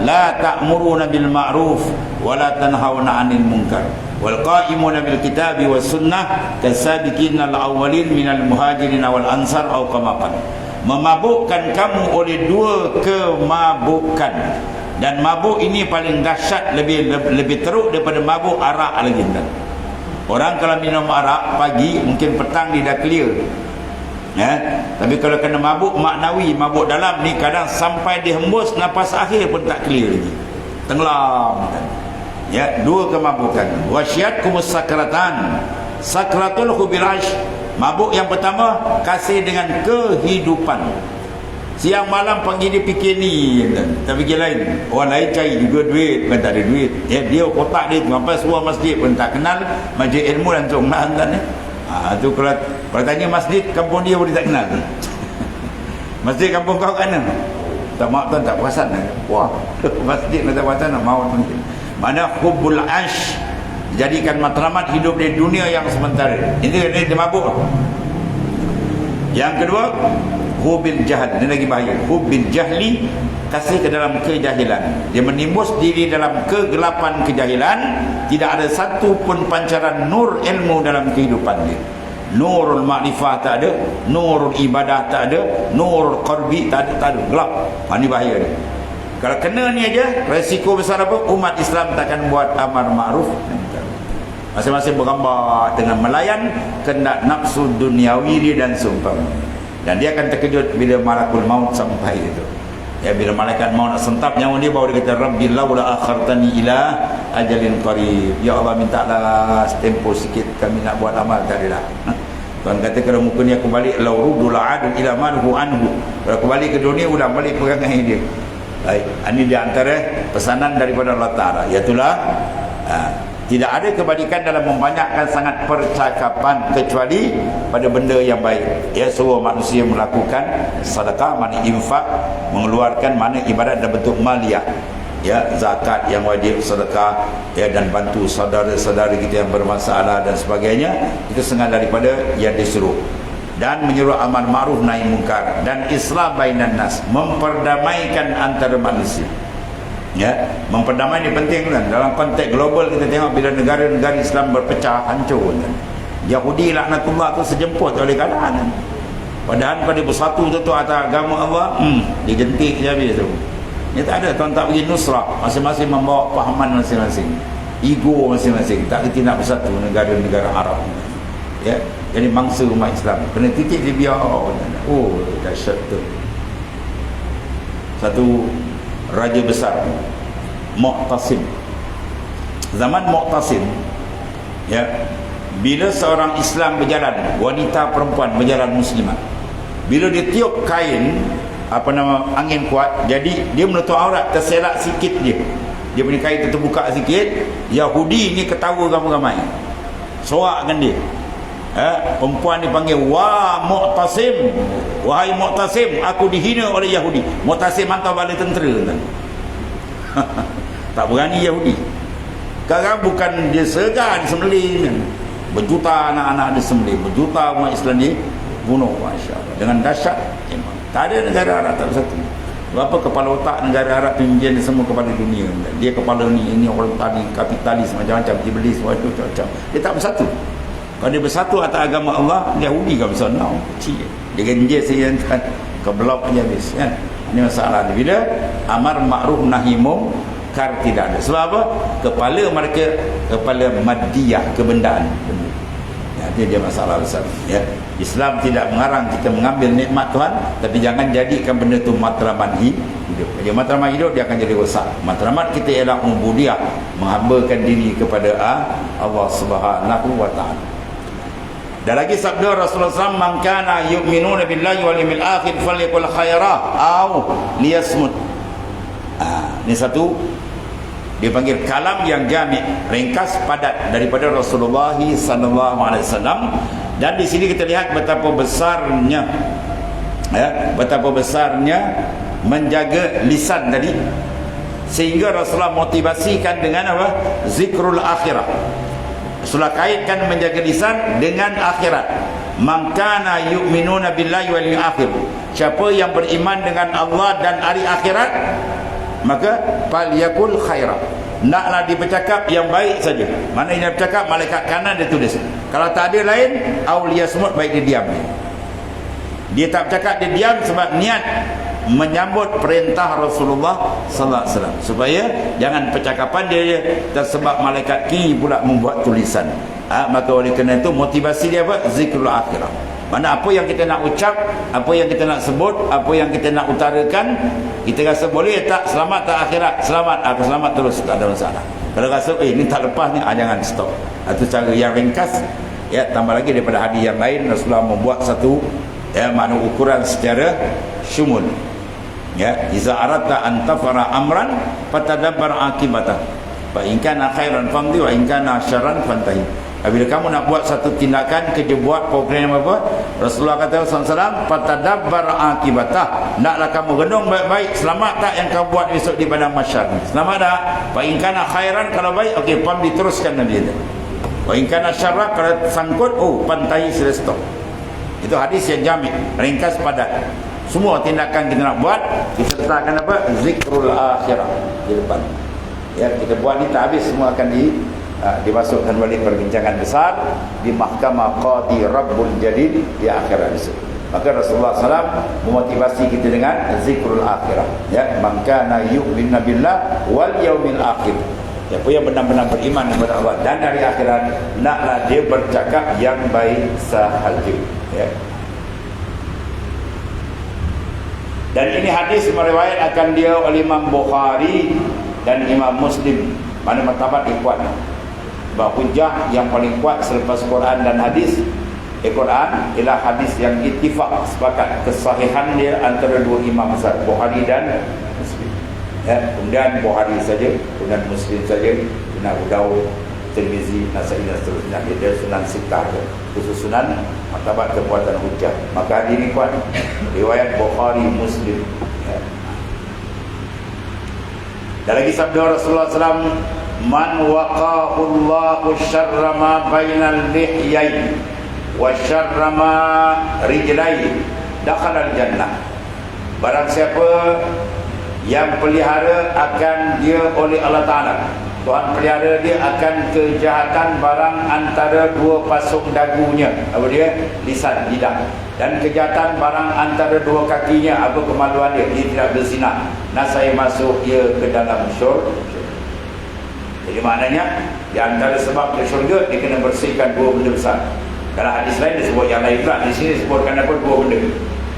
la ta'muruna bil ma'ruf wa la tanhauna 'anil munkar. Wal qa'imuna bil kitabi was sunnah kasabiqinal awwalin minal muhajirin wal ansar aw kama qala." Memabukkan kamu oleh dua kemabukan, dan mabuk ini paling dahsyat, lebih teruk daripada mabuk arak lagi. Orang kalau minum arak pagi, mungkin petang dia dah clear. Ya, tapi kalau kena mabuk maknawi, mabuk dalam ni, kadang sampai dihembus nafas akhir pun tak clear lagi, tenggelam. Ya, dua kemabukan. Wasyatkumus sakratan, sakratul hubil aish. Mabuk yang pertama, kasih dengan kehidupan. Siang malam panggil dia fikir ni, tak fikir lain. Orang lain cari juga duit, bukan tak ada duit. Ya, dia kotak dia sampai sebuah masjid pun tak kenal, masjid ilmu dan sungguh kan. Tu kalau tanya masjid kampung dia boleh tak kenal. Masjid kampung kau kan? Tak maaf tuan, tak perasan. Wah, masjid tak perasan, nak maut mungkin. Mana hubbul aish, jadikan matlamat hidup di dunia yang sementara. Ini dia mabuk. Yang kedua, hubil jahal. Ini lagi bahaya. Hubil jahli, kasih ke dalam kejahilan. Dia menimbus diri dalam kegelapan kejahilan. Tidak ada satu pun pancaran nur ilmu dalam kehidupan dia. Nurul makrifah tak ada, nurul ibadah tak ada, nurul qalbi tak ada, gelap. Ini bahaya dia. Kalau kena ni aja, resiko besar apa? Umat Islam takkan buat amar ma'ruf. Masing-masing bergambar dengan melayan kehendak nafsu duniawi dia dan seumpama. Dan dia akan terkejut bila malakul maut sampai itu. Ya, bila malaikat maut nak sentap nyawa dia, baru dia kata, Rabbi laula akhartani ila ajalin qarib. Ya Allah, mintalah tempoh sikit, kami nak buat amal. Tak ada dah. Tuhan kata, kalau muka ni aku balik, lau rudul adu ila manhu anhu. Kalau aku balik ke dunia, ulang balik pegangan dia. Baik, ini di antara pesanan daripada Allah Ta'ala. Iaitulah tidak ada kebaikan dalam membanyakkan sangat percakapan kecuali pada benda yang baik. Ya, semua manusia melakukan sedekah, mana infak, mengeluarkan mana ibadat dalam bentuk maliyah. Ya, zakat yang wajib, sedekah, ya, dan bantu saudara-saudara kita yang bermasalah dan sebagainya. Itu setengah daripada yang disuruh. Dan menyuruh amar ma'ruf nahi mungkar, dan islah bainan nas, memperdamaikan antara manusia. Ya, memperdamai ini penting kan. Dalam konteks global kita tengok bila negara-negara Islam berpecah, hancur kan. Yahudi laknatullah tu sejemput oleh keadaan kan. Padahal pada bersatu tu atas agama Allah, digentik je habis tu. Dia tak ada, tuan tak bagi nusrah, masing-masing membawa pahaman masing-masing, ego masing-masing, tak kerti nak bersatu negara-negara Arab. Ya, jadi mangsa umat Islam kena titik dia biar. Oh, dahsyat tu. Satu raja besar, Mu'tasim. Zaman Mu'tasim, ya, bila seorang Islam berjalan, wanita perempuan berjalan muslimat, bila dia tiup kain, angin kuat, jadi dia menutup aurat, terserak sikit dia punya kain terbuka sikit, Yahudi ni ketawa ramai-ramai, sorakkan dia. Perempuan dipanggil, wah Mu'tasim, wahai Mu'tasim, aku dihina oleh Yahudi. Mu'tasim hantar bala tentera. Tak berani Yahudi. Sekarang bukan dia segar disembelih, berjuta anak-anak disembelih, berjuta umat Islam dibunuh, Masya Allah, dengan dahsyat. Tak ada negara Arab tak bersatu. Berapa kepala otak negara Arab tu dia semua kepala dunia. Dia kepala ini orang tadi kapitalis macam-macam, iblis macam-macam. Dia tak bersatu. Kalau dia bersatu atas agama Allah, Yahudi kan bisa nak kecil. Dia genjis saja kan, keblok je habis kan. Ini masalah dia. Bila amar ma'ruf nahi mungkar tidak ada. Sebab apa? Kepala mereka kepala madiyah, kebendaan. Ya, dia masalah besar. Ya. Islam tidak mengarang kita mengambil nikmat Tuhan, tapi jangan jadikan benda tu matraman hidup. Jadi matraman hidup dia akan jadi rosak. Matraman kita ialah ubudiyah, menghambakan diri kepada Allah Subhanahu wa taala. Dan lagi sabda Rasulullah SAW, man kana yu'minuna billahi wal yawmil akhir falyakul khaira aw liyasmut. Ini satu, dia panggil kalam yang jami', ringkas padat daripada Rasulullah SAW. Dan di sini kita lihat betapa besarnya, ya, betapa besarnya menjaga lisan tadi, sehingga Rasulullah motivasikan dengan apa? Zikrul akhirah. Rasulullah kaitkan menjaga lisan dengan akhirat. Man kana yu'minuna billahi wal yawmil akhir, siapa yang beriman dengan Allah dan hari akhirat, maka falyakul khaira, naklah dia bercakap yang baik saja. Mana yang dia bercakap, malaikat kanan dia tulis. Kalau tak ada lain, aulia semut, baik dia diam. Dia tak bercakap, dia diam sebab niat menyambut perintah Rasulullah sallallahu alaihi wasallam, supaya jangan percakapan dia tersebab malaikat kini pula membuat tulisan. Maka oleh kerana itu motivasi dia apa? Zikrul akhirah. Mana apa yang kita nak ucap, apa yang kita nak sebut, apa yang kita nak utarakan, kita rasa boleh tak, selamat tak akhirat, selamat, selamat terus, tak ada masalah. Kalau rasa ni tak lepas ni, jangan stop. Itu cara yang ringkas. Ya, tambah lagi daripada hadis yang lain, Rasulullah membuat satu, ya, makna ukuran secara syumul. Ya, iza aradta an tafara amran fatadabbar akibatah, fa in kana khairan famdi wa in kana syarran fantahi. Bila kamu nak buat satu tindakan, kerja buat program apa, Rasulullah kata SAW, fatadabbar akibatah, naklah kamu renung baik-baik, selamat tak yang kamu buat besok di padang mahsyar, selamat tak? Fa in kana khairan, kalau baik, okey, pam diteruskan Nabi itu. Wa in kana syarran, kalau sangkut, pantai sila stop. Itu hadis yang jami', ringkas padat. Semua tindakan kita nak buat, kita letakkan apa? Zikrul akhirah di depan. Ya, kita buat ni tak habis, semua akan dimasukkan balik perbincangan besar di mahkamah Qadi Rabbul Jalil di akhirat itu. Maka Rasulullah SAW memotivasi kita dengan zikrul akhirah, ya, man kana yu'minu billah wal yaumil akhir. Siapa yang benar-benar beriman kepada Allah dan hari akhirat, naklah dia bercakap yang baik sahaja, ya. Dan ini hadis meriwayatkan dia oleh Imam Bukhari dan Imam Muslim. Mana martabat dia kuat. Sebab hujah yang paling kuat selepas Quran dan hadis, Al-Quran ialah hadis yang ittifaq, sepakat kesahihan dia antara dua imam besar, Bukhari dan Muslim. Ya, kemudian Bukhari saja, kemudian Muslim saja, kemudian Abu Dawud, Tirmizi, Nasai dan seterusnya. Dia Sunan Sittah, khusus Sunan, martabat kekuatan hujah. Maka hadis ini kuat. Riwayat Bukhari, Muslim. Ya. Dan lagi sabda Rasulullah SAW, man waqahu Allahu syarra ma bainal lihyain wa syarra ma rijlai dakhala al-jannah. Barang siapa yang pelihara akan dia oleh Allah Ta'ala, Tuhan pelihara dia akan kejahatan barang antara dua pasuk dagunya, apa dia? Lisan, lidah. Dan kejahatan barang antara dua kakinya, apa kemaluan dia? Dia tidak berzina. Nasai masuk dia ke dalam syurga. Jadi maknanya di antara sebab ke syurga, dia kena bersihkan dua benda besar. Kalau hadis lain disebut yang lain pula. Di sini disebutkan apa? Dua benda.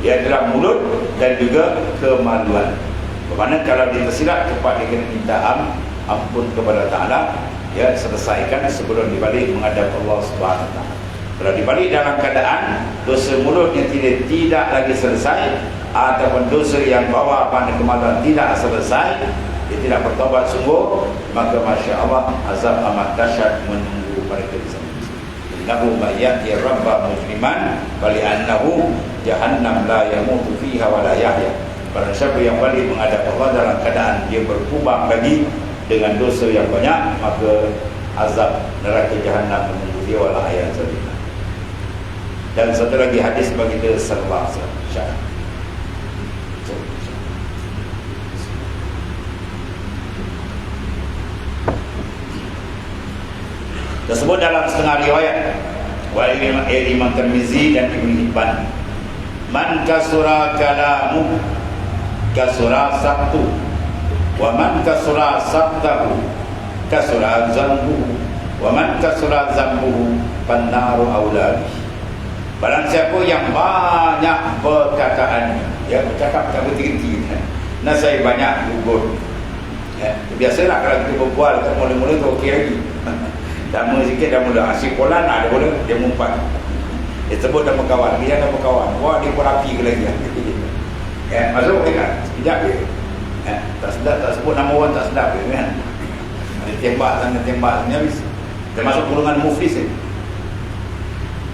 Ia adalah mulut dan juga kemaluan. Bermakna kalau dia tersilap, cepat dia kena minta ampun kepada Ta'ala, ya, selesaikan sebelum dibalik menghadap Allah Subhanahu Wa Taala. Kalau dibalik dalam keadaan dosa mulut yang tidak lagi selesai, ataupun dosa yang bawa pada kemaluan tidak selesai, dia tidak bertobat sungguh, maka Masya Allah azab amat dahsyat menunggu mereka di sana. Innahu mayyati rabba mujriman bali annahu jahannam la yamutu fiha wa la yahya. Barang siapa yang balik menghadap Allah dalam keadaan dia berkubang lagi dengan dosa yang banyak, maka azab neraka jahannam menunggu dia wala ayat sabila. Dan satu lagi hadis bagi kita sallallahu alaihi wasallam. Tersebut dalam setengah riwayat Imam Tirmizi dan Ibn Hibban, man kasura kalamu kasura sabtu, wa man kasura sabtahu kasura zambuhu, wa man kasura zambuhu pannaru auladi. Barang siapa yang banyak perkataan, ya, bercakap tak berhenti-henti, nasai banyak gugur, ya. Biasalah kalau kita berbual, mula-mula tu okey lagi. Lama sikit dah mula asyik polan, ada mula dia mumpat. Dia sebut nama kawan, dia nama kawan. Wah, dia berapi ke lagi. Ya, masuk kan? Sekejap dia. Ya, tak sedap, tak sebut nama orang, tak sedap dia kan. Ada tembak sana, tembak sana, habis. Dia masuk golongan muflis ni.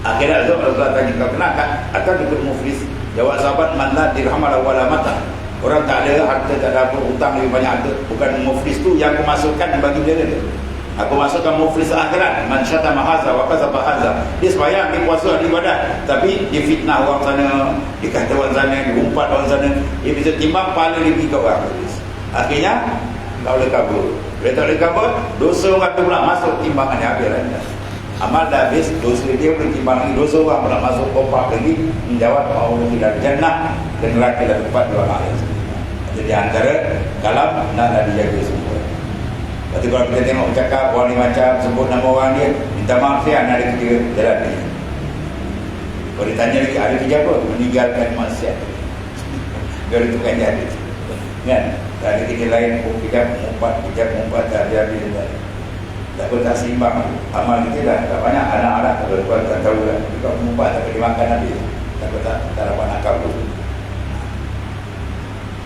Akhirnya Rasulullah tanya, kau kenal kan? Atau ikut muflis? Jawab sahabat, man la dirham wala mata. Orang tak ada harta, tak ada apa, hutang lebih banyak harta. Bukan muflis tu yang kemasukkan bagi dia. Aku masukkan muflis akhirat, man syatama hadza wa qazaba hadza. Dia sembahyang, dia puasa, dia ibadat, tapi dia fitnah orang sana, dia kata orang sana, dia umpat orang sana, dia bisa timbang pahala dia pergi ke orang. Akhirnya tak boleh kabur. Bila tak boleh kabur, dosa orang tu pula masuk timbangan dia habis lah. Amal dah habis, dosa dia boleh timbang lagi, dosa orang pula masuk kopak lagi, menjawab Allah tidak jannah dan neraka dah tempat dua ayat. Jadi antara kalam nak dijaga semua. Lepas tu kalau kita tengok cakap orang ni macam sebut nama orang dia, minta maaf saya ada ketiga jalan ni. Kalau ditanya lagi ada kerja apa? Meninggalkan maksiat. Biar itu kan dia ada. Kan? Tak ada kerja lain pun kejap mengumpat tak ada habis. Tak pun tak seimbang. Amal kita dah tak banyak anak-anak. Kalau tuan tak tahu lah. Kalau mengumpat tak boleh makan habis. Tak dapat nak kabur.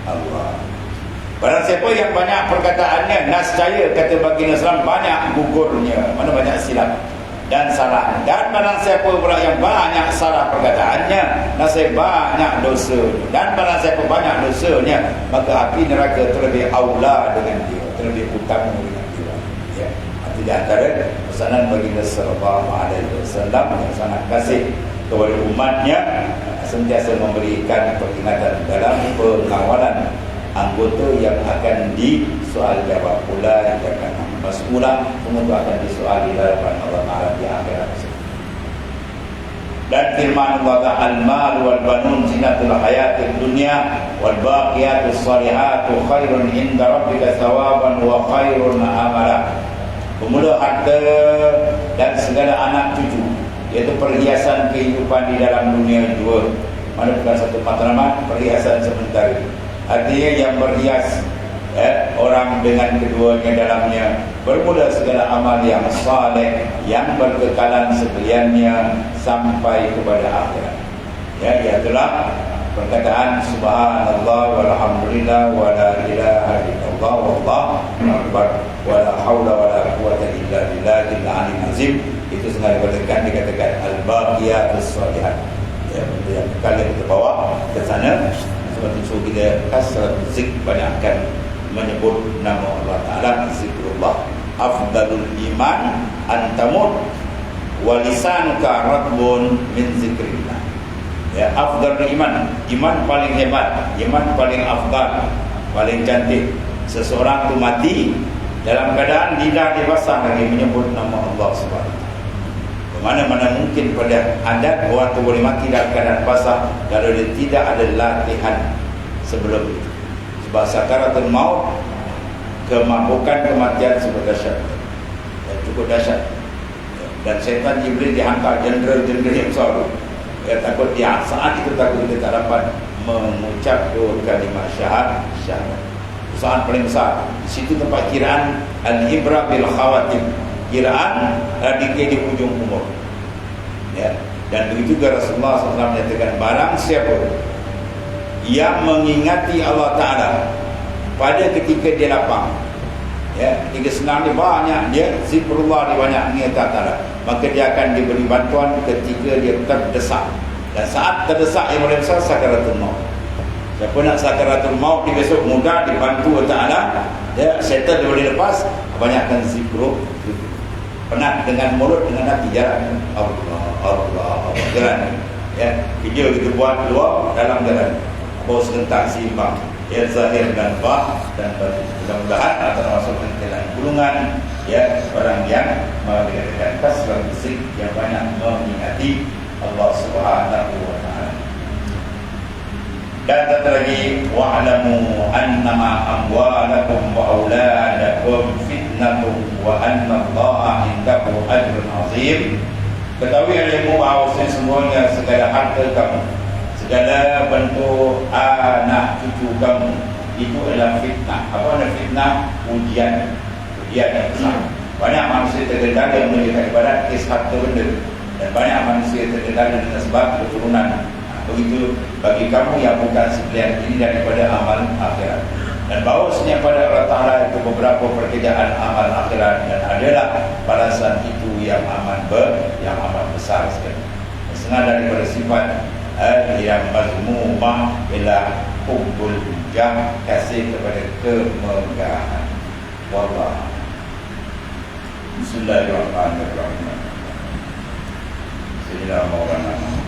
Allah. Barang siapa yang banyak perkataannya, nascaya kata baginda Islam banyak gugurnya, mana banyak silap dan salah. Dan barang siapa pula yang banyak salah perkataannya, nascaya banyak dosa. Dan barang siapa banyak dosanya, maka api neraka terlebih aula dengan dia, terlebih utama dengan dia. Ya, itu di antara pesanan baginda sallallahu alaihi wasallam yang sangat kasih kepada umatnya, sentiasa memberikan peringatan dalam pengawalan anggota yang akan disoal jawab pula yang akan mas'ula, semua itu akan disoali di hadapan Allah Ta'ala di akhirat. Dan firman Allah, al-mal wal banun zinatul hayatid dunya wal baqiyatus salihatu khairun inda rabbika thawaban wa khairun amala. Pemuda, harta dan segala anak cucu, iaitu perhiasan kehidupan di dalam dunia dua. Mana bukan satu matlamat, perhiasan sementara. Artinya yang berhias orang dengan keduanya dalamnya, bermula segala amal yang saleh yang berkekalan sekaliannya sampai kepada akhirat. Ya, itulah perkataan subhanallah walhamdulillah wala ilaha illallah wallahu akbar wala haula wala quwwata illa billahil aliyyil azim. Itu sengaja dikatakan al-baqiyatus shalihat. Ya, yang kalian kita bawa ke sana seperti itu, kita kasrat zikr, banyakkan menyebut nama Allah Ta'ala, zikrullah. Afdalul iman antamut walisanuka ratbun min zikrillah. Ya, afdalul iman, iman paling hebat, iman paling afdal, paling cantik. Seseorang itu mati dalam keadaan lidah dia basah lagi menyebut nama Allah Subhanahu. Mana-mana mungkin pada adat orang itu boleh mati dalam keadaan basah kalau dia tidak ada latihan sebelum itu. Sebab sakaratul maut, kemampukan kematian sebagai dahsyat, cukup dahsyat. Dan syaitan Jibril dihantar jenderal-jenderal yang besar. Takut dia saat itu takut dia tak dapat mengucap dua kalimat syahadat. Usaha paling besar. Di situ tempat kiraan al-ibrah bil khawatim. Kiraan dikira di ujung umur. Ya. Dan begitu juga Rasulullah SAW menyatakan, barang siapa yang mengingati Allah Ta'ala pada ketika dia lapang, ya, ketika senang dia banyak, dia zikrullah, dia banyak mengingat Allah Ta'ala, maka dia akan diberi bantuan ketika dia terdesak. Dan saat terdesak yang boleh besar, sakaratul maut. Siapa nak sakaratul maut di besok mudah dibantu Allah Ta'ala, ya, syaitan dia boleh lepas, banyakkan zikrullah. Penat dengan mulut, dengan hati, jalan Allah jalan, ya, video kita buat luar dalam jalan, bawa serentak seimbang, ya, zahir dan dan batin. Mudah-mudahan akan masuk ke dalam gulungan, ya, orang yang mengadakan kasrat zikr, yang banyak mengingati Allah Subhanahu wa Ta'ala. Dan satu lagi, wa'lamu annama amwalakum wa auladakum fitnatun wa anna Allaha indahu ajrun azim. Ketahui olehmu bahawa semuanya, segala harta kamu, segala bentuk anak cucu kamu, itu adalah fitnah. Apa adalah fitnah? Ujian yang besar. Banyak manusia tergendala yang menunjukkan ibadat kes harta benda, dan banyak manusia tergendala dengan sebab keturunan. Begitu bagi kamu yang bukan sekalian ini daripada amal akhirat. Dan bahawasanya pada Allah Ta'ala itu beberapa pekerjaan amal akhirat, dan adalah balasan itu yang amat besar sekali. Setengah daripada sifat yang mazmumah ialah hubbul jah, kasih kepada kemegahan. Wallah. Bismillahirrahmanirrahim. Bismillahirrahmanirrahim.